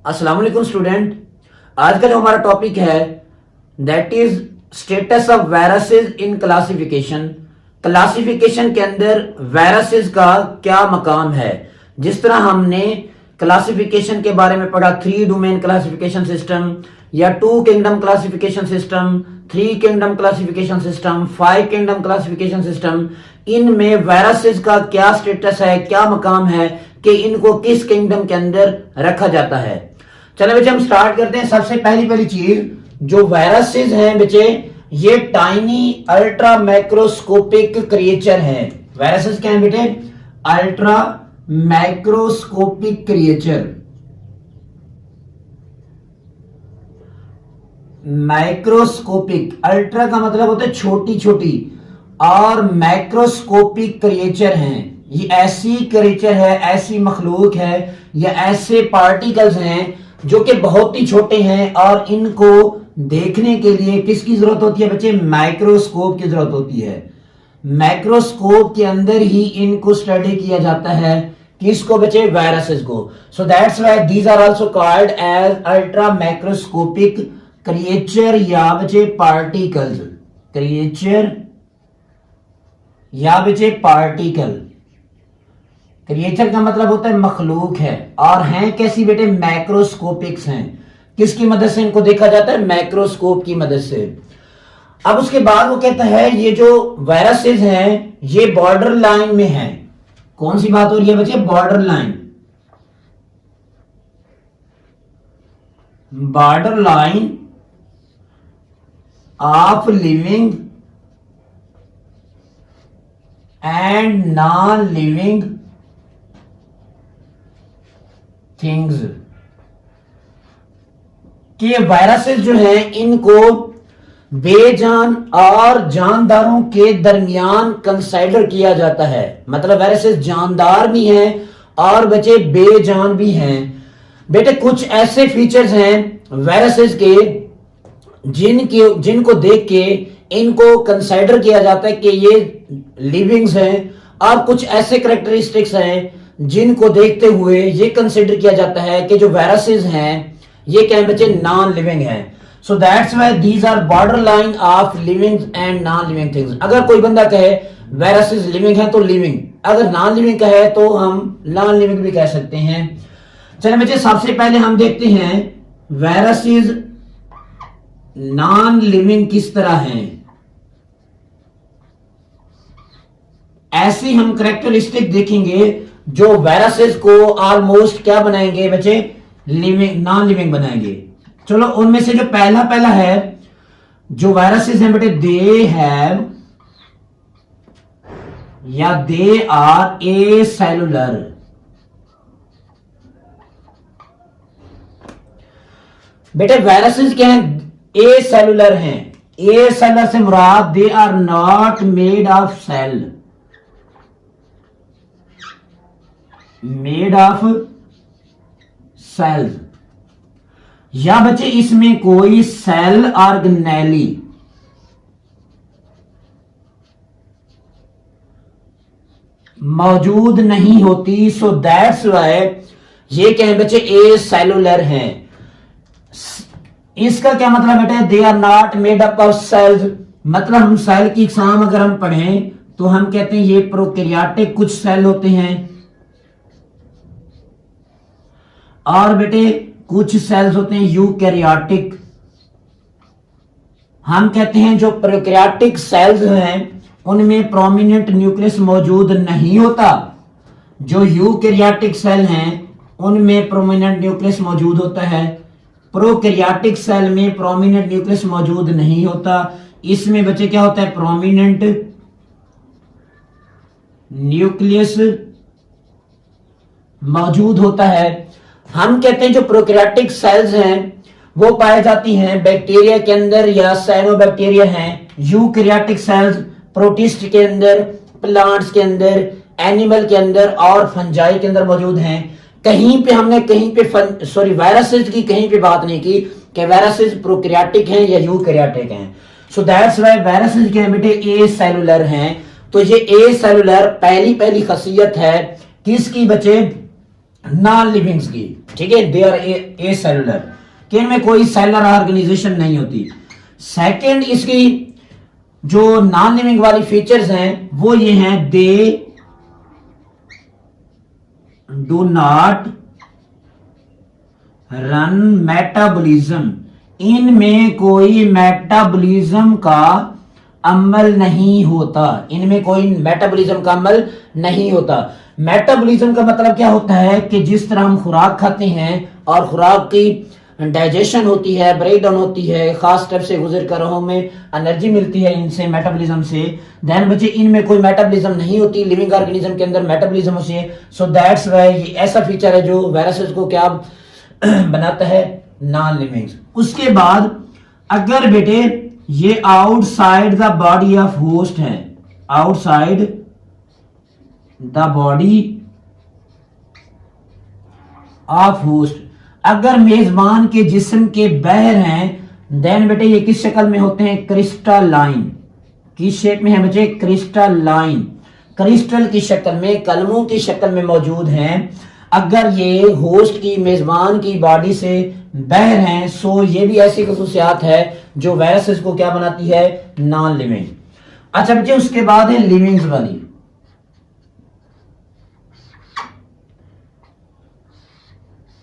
अस्सलाम वालेकुम स्टूडेंट। आज का जो हमारा टॉपिक है that is status of viruses in classification. Classification के अंदर वायरसेस का क्या मकाम है। जिस तरह हमने क्लासिफिकेशन के बारे में पढ़ा, 3 डोमेन क्लासिफिकेशन सिस्टम या 2 kingdom classification system, 3 kingdom classification system, 5 kingdom classification system, इनमें वायरसेस का क्या स्टेटस है, क्या मकाम है कि इनको किस किंगडम के अंदर रखा जाता है। चलो बच्चे हम स्टार्ट करते हैं। सबसे पहली चीज जो वायरसेस हैं बच्चे, ये टाइनी अल्ट्रा मैक्रोस्कोपिक क्रिएचर हैं। वायरसेस क्या हैं बेटे? Ultra macroscopic creature. Macroscopic, ultra का मतलब होता है छोटी छोटी, और मैक्रोस्कोपिक क्रिएचर हैं। ये ऐसी क्रिएचर है, ऐसी मखलूक है या ऐसे पार्टिकल्स हैं जो कि बहुत ही छोटे हैं और इनको देखने के लिए किसकी जरूरत होती है बच्चे? माइक्रोस्कोप की जरूरत होती है। माइक्रोस्कोप के अंदर ही इनको स्टडी किया जाता है। किसको बच्चे? वायरसेस को। So that's why these are also called as ultra microscopic creature या बच्चे पार्टिकल्स। क्रिएचर या बच्चे पार्टिकल। क्रिएचर का मतलब होता है मखलूक है, और हैं कैसी बेटे? मैक्रोस्कोपिक्स हैं। किसकी मदद से इनको देखा जाता है? मैक्रोस्कोप की मदद से। अब उसके बाद वो कहता है ये जो वायरसेस हैं ये बॉर्डर लाइन में हैं। कौन सी बात हो रही है बच्चे? Border line. Border line of living and non living things के वायरसेस जो हैं इनको बेजान और जानदारों के दरमियान कंसाइडर किया जाता है। मतलब वायरसेस जानदार भी हैं और बच्चे बेजान भी हैं। बेटे कुछ ऐसे फीचर्स हैं वायरसेस के जिनको देख के इनको कंसाइडर किया जाता है कि ये लिविंग्स हैं, और कुछ ऐसे कैरेक्टरिस्टिक्स हैं जिनको देखते हुए ये कंसिडर किया जाता है कि जो वायरसेस हैं ये क्या है बच्चे? नॉन लिविंग है। So that's why these are border line of living and non living things. अगर कोई बंदा कहे वायरसेस लिविंग है तो लिविंग, अगर नॉन लिविंग कहे तो हम नॉन लिविंग भी कह सकते हैं। चलिए बच्चे सबसे पहले हम देखते हैं वायरसेस नॉन लिविंग किस तरह हैं। ऐसी हम कैरेक्टरिस्टिक देखेंगे जो वायरसेस को ऑलमोस्ट क्या बनाएंगे बच्चे? लिविंग, नॉन लिविंग बनाएंगे। चलो उनमें से जो पहला है जो वायरसेस हैं बेटे, दे हैव या दे आर ए सेलुलर। बेटे वायरसेस क्या हैं? ए सेलुलर हैं। ए सेलुलर से मुराद they are not made of cell, made of cells, या बच्चे इसमें कोई सेल ऑर्गेनेली मौजूद नहीं होती। सो दैट्स व्हाई ये क्या है बच्चे? ए सेलुलर हैं। इसका क्या मतलब बेटे? They are not made up of cells. मतलब हम सेल की इकसाम अगर हम पढ़ें तो हम कहते हैं ये प्रोकैरियोटिक कुछ सेल होते हैं, और बेटे कुछ सेल्स होते हैं यूकैरियोटिक। हम कहते हैं जो प्रोकैरियोटिक सेल्स हैं उनमें प्रोमिनेंट न्यूक्लियस मौजूद नहीं होता। जो यूकैरियोटिक सेल हैं उनमें प्रोमिनेंट न्यूक्लियस मौजूद होता है। प्रोकैरियोटिक सेल में प्रोमिनेंट न्यूक्लियस मौजूद नहीं होता। इसमें बच्चे क्या होता है? प्रोमिनेंट न्यूक्लियस मौजूद होता है। हम कहते हैं जो प्रोकैरियोटिक सेल्स हैं वो पाई जाती हैं बैक्टीरिया के अंदर या साइनोबैक्टीरिया हैं। यूकैरियोटिक सेल्स प्रोटिस्ट के अंदर, प्लांट्स के अंदर, एनिमल के अंदर और फंजाई के अंदर मौजूद हैं। कहीं पे हमने वायरसेस की कहीं पे बात नहीं की कि वायरसेस प्रोकैरियोटिक हैं या यूकैरियोटिक हैं। सो दैट्स व्हाई वायरसेस के बेटे ए सेलुलर हैं। तो ये ए सेलुलर पहली खासियत है किसकी बच्चे? नॉन लिविंग्स की, ठीक है, दे आर ए सेलुलर, कि इनमें कोई सेलुलर ऑर्गेनाइजेशन नहीं होती। सेकंड इसकी जो नॉन लिविंग वाली फीचर्स हैं वो ये हैं, they do not run metabolism, इनमें कोई मेटाबॉलिज्म का अमल नहीं होता, इनमें कोई मेटाबॉलिज्म का अमल नहीं होता। मेटाबॉलिज्म का मतलब क्या होता है कि जिस तरह हम खुराक खाते हैं और खुराक की डाइजेशन होती है, ब्रेक डाउन होती है, खास स्टेप से गुजर कर हमें एनर्जी मिलती है इनसे, मेटाबॉलिज्म से। देन बच्चे इनमें कोई मेटाबॉलिज्म नहीं होती, लिविंग ऑर्गेनिज्म के अंदर मेटाबॉलिज्म होती है। सो दैट्स वाई ये ऐसा फीचर है जो वायरसेस को क्या बनाता है, नॉन लिविंग। उसके बाद अगर बेटे ये outside the body of host है, outside the body of host, अगर मेजबान के जिस्म के बाहर हैं, देन बेटे ये किस शक्ल में होते हैं, क्रिस्टलाइन, किस शेप में है बच्चे, क्रिस्टलाइन, क्रिस्टल की शक्ल में, कलमों की शक्ल में मौजूद हैं। अगर ये होस्ट की, मेजबान की बॉडी से बाहर हैं, सो ये भी ऐसी खसूसियात है जो वायरसेस को क्या बनाती है, नॉन लिविंग। अच्छा बच्चे उसके बाद है लिविंग्स वाली।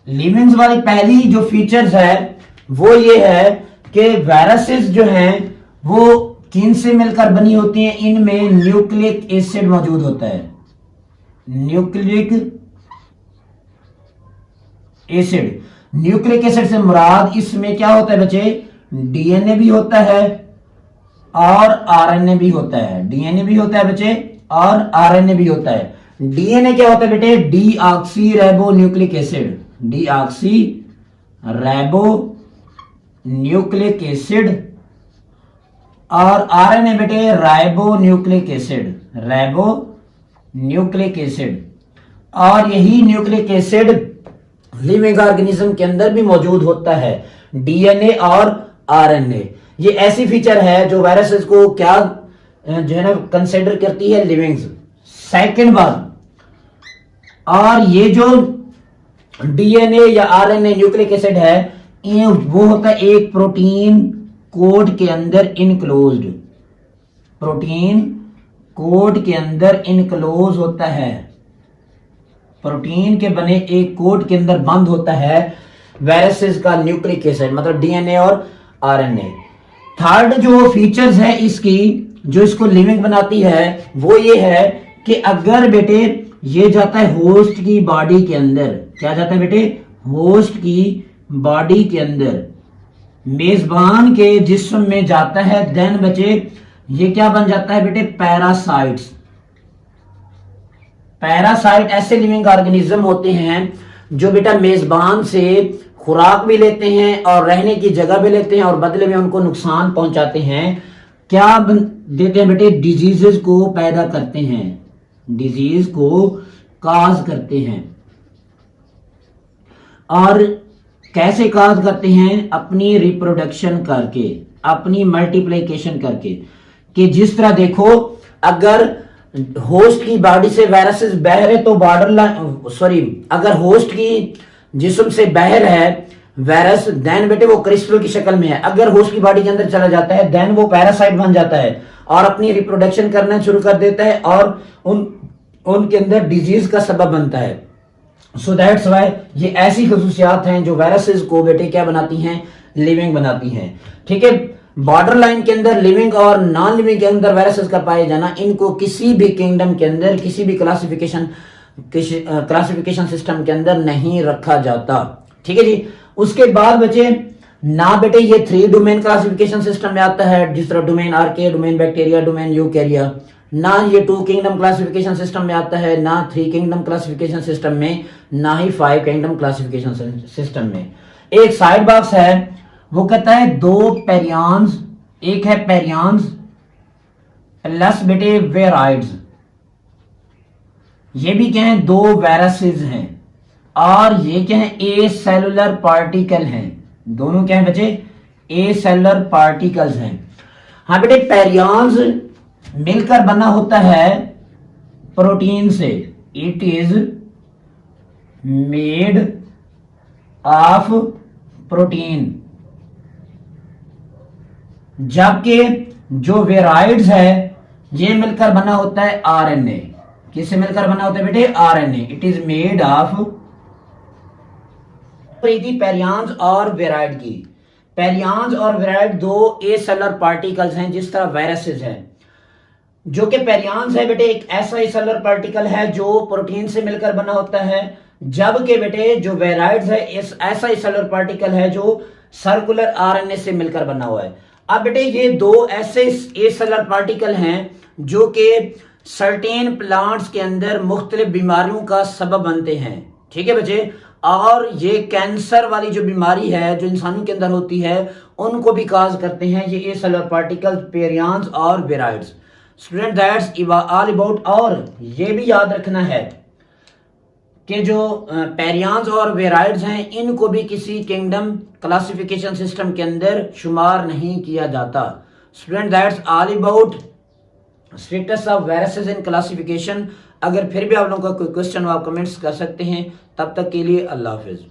लिविंग्स वाली पहली जो फीचर्स है वो ये है कि वायरसेस जो हैं वो किन से मिलकर बनी होती हैं, इनमें न्यूक्लिक एसिड मौजूद होता है, न्यूक्लिक एसिड। न्यूक्लिक एसिड से मुराद इसमें क्या होता है बच्चे, डीएनए भी होता है और आरएनए भी होता है, डीएनए भी होता है बच्चे और आरएनए भी होता है। डीएनए क्या होता है बेटे, deoxy ribo nucleic acid, deoxy ribo nucleic acid, और आरएनए बेटे ribo nucleic acid, ribo nucleic acid. और यही न्यूक्लिक एसिड लिविंग ऑर्गेनिज्म के अंदर भी मौजूद होता है, डीएनए और आरएनए। ये ऐसी फीचर है जो वायरसेस को क्या जो है ना कंसिडर करती है, लिविंग्स। सेकंड बात, और ये जो डीएनए या आरएनए न्यूक्लिक एसिड है, ये वो होता है एक प्रोटीन कोड के अंदर इनक्लोज्ड, प्रोटीन कोड के अंदर इनक्लोज होता है, प्रोटीन के बने एक कोड के अंदर बंद होता है वायरसेस का न्यूक्लिक एसिड, मतलब डीएनए और आरएनए। थर्ड जो फीचर्स है इसकी जो इसको लिविंग बनाती है वो ये है कि अगर बेटे ये जाता है होस्ट की बॉडी के अंदर, क्या जाता है बेटे, होस्ट की बॉडी के अंदर, मेजबान के जिस्म में जाता है, देन बचे ये क्या बन जाता है बेटे, पैरासाइट्स। पैरासाइट ऐसे लिविंग ऑर्गेनिज्म होते हैं जो बेटा मेजबान से खुराक भी लेते हैं और रहने की जगह भी लेते हैं और बदले में उनको नुकसान पहुंचाते हैं। क्या देते हैं बेटे, डिजीजेस को पैदा करते हैं, डिजीज को काज करते हैं। और कैसे काज करते हैं, अपनी रिप्रोडक्शन करके, अपनी मल्टीप्लिकेशन करके। कि जिस तरह देखो अगर होस्ट की बॉडी से वायरसेस बाहर है तो अगर होस्ट की जिस्म से बाहर है वायरस, देन बेटे वो क्रिस्टल की शक्ल में है। अगर होस्ट की बॉडी के अंदर चला जाता है देन वो पैरासाइट बन जाता है और अपनी रिप्रोडक्शन करना शुरू कर देता है और उनके अंदर डिजीज का सबब बनता है। सो दैट्स वाई ये ऐसी खसूसियात हैं जो वायरसेस को बेटे क्या बनाती हैं, लिविंग बनाती हैं। ठीक है, बॉर्डर लाइन के अंदर लिविंग और नॉन लिविंग के अंदर वायरसेस का पाए जाना, इनको किसी भी किंगडम के अंदर, किसी भी क्लासिफिकेशन सिस्टम के अंदर नहीं रखा जाता। ठीक है जी। उसके बाद बचे ना बेटे ये 3 डोमेन क्लासिफिकेशन सिस्टम में आता है, जिस तरह domain archaea, domain bacteria, domain eukarya. ना ये 2 किंगडम क्लासिफिकेशन सिस्टम में आता है, ना 3 किंगडम क्लासिफिकेशन सिस्टम में, ना ही 5 किंगडम क्लासिफिकेशन सिस्टम में। एक साइड बॉक्स है वो कहता है 2 पेरियंस, एक है पेरियंस प्लस बेटे वेराइड्स। ये भी क्या है, 2 वायरसेस हैं और ये क्या है, ए सेलुलर पार्टिकल हैं। दोनों क्या है बच्चे, ए सेलुलर पार्टिकल्स हैं। हाँ बेटे, पेरियंस मिलकर बना होता है प्रोटीन से, it is made of protein, जबकि जो वेराइड्स है ये मिलकर बना होता है आरएनए। किससे मिलकर बना होता है बेटे? RNA. It is made of prions और वेराइड की। पेरियान्स और वेराइड दो ए सेलर पार्टिकल्स हैं, जिस तरह वायरसेस हैं। जो कि पेरियान्स है बेटे एक ऐसा ए सेलर पार्टिकल है जो प्रोटीन से मिलकर बना होता है, जबकि बेटे जो वेराइड्स है इस ऐसा ए सेलर पार्टिकल है जो सर्कुलर आरएनए से मिलकर बना हुआ है। अब बेटे ये दो ऐसे ए सेलर पार्टिकल हैं जो कि सर्टेन प्लांट्स के अंदर मुख्तलिफ बीमारियों का सबब बनते हैं। ठीक है बच्चे, और ये कैंसर वाली जो बीमारी है जो इंसानों के अंदर होती है उनको भी काज करते हैं ये ए सेलर पार्टिकल, पेरियान्स और viroids. Student that's all about. और ये भी याद रखना है कि जो पेरियान्स और वेराइड्स हैं इनको भी किसी किंगडम क्लासिफिकेशन सिस्टम के अंदर शुमार नहीं किया जाता। Student that's all about status of viruses in classification. अगर फिर भी आप लोगों का कोई क्वेश्चन हो आप कमेंट्स कर सकते हैं। तब तक के लिए अल्लाह हाफिज।